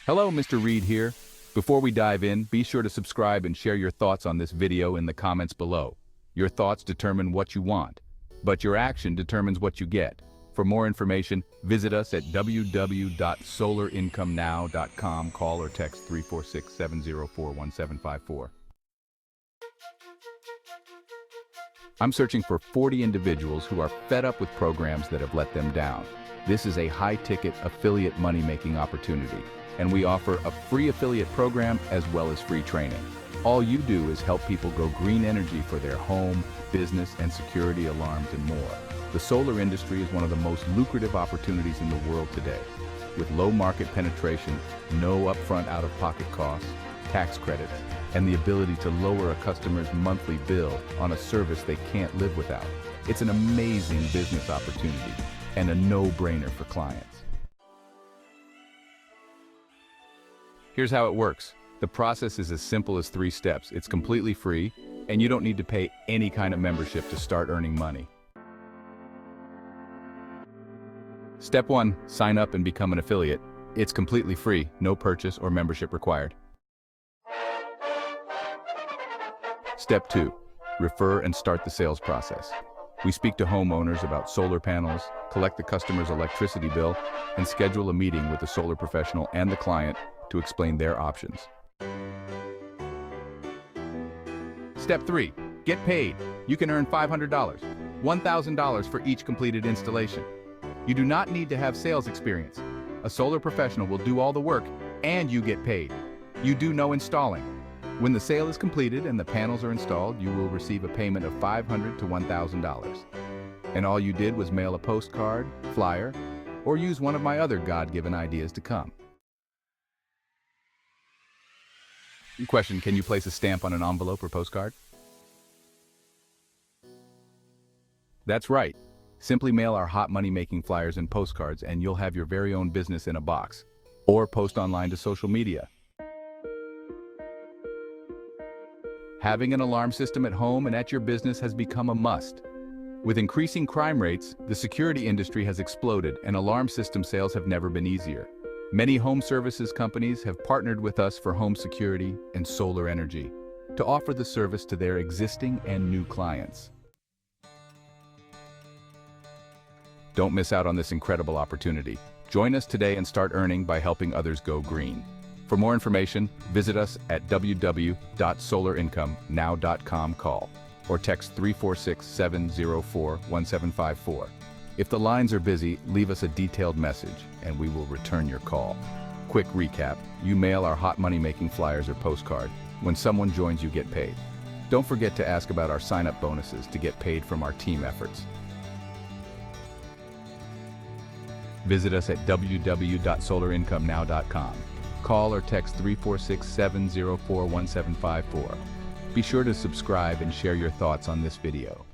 Hello, Mr. Reed here. Before we dive in, be sure to subscribe and share your thoughts on this video in the comments below. Your thoughts determine what you want, but your action determines what you get. For more information, visit us at www.solarincomenow.com. Call or text 346-704-1754. I'm searching for 40 individuals who are fed up with programs that have let them down. This is a high-ticket affiliate money-making opportunity, and we offer a free affiliate program as well as free training. All you do is help people grow green energy for their home, business, and security alarms and more. The solar industry is one of the most lucrative opportunities in the world today. With low market penetration, no upfront out-of-pocket costs, tax credits, and the ability to lower a customer's monthly bill on a service they can't live without. It's an amazing business opportunity and a no-brainer for clients. Here's how it works. The process is as simple as 3 steps. It's completely free, and you don't need to pay any kind of membership to start earning money. Step 1, sign up and become an affiliate. It's completely free, no purchase or membership required. Step 2, refer and start the sales process. We speak to homeowners about solar panels, collect the customer's electricity bill, and schedule a meeting with the solar professional and the client to explain their options. Step 3, get paid. You can earn $500, $1,000 for each completed installation. You do not need to have sales experience. A solar professional will do all the work and you get paid. You do no installing. When the sale is completed and the panels are installed, you will receive a payment of $500 to $1,000. And all you did was mail a postcard, flyer, or use one of my other God-given ideas to come. Question, can you place a stamp on an envelope or postcard? That's right. Simply mail our hot money-making flyers and postcards and you'll have your very own business in a box. Or post online to social media. Having an alarm system at home and at your business has become a must. With increasing crime rates, the security industry has exploded and alarm system sales have never been easier. Many home services companies have partnered with us for home security and solar energy to offer the service to their existing and new clients. Don't miss out on this incredible opportunity. Join us today and start earning by helping others go green. For more information, visit us at www.solarincomenow.com. Call or text 346-704-1754. If the lines are busy, leave us a detailed message and we will return your call. Quick recap, you mail our hot money-making flyers or postcard. When someone joins, you get paid. Don't forget to ask about our sign-up bonuses to get paid from our team efforts. Visit us at www.solarincomenow.com. Call or text 346-704-1754. Be sure to subscribe and share your thoughts on this video.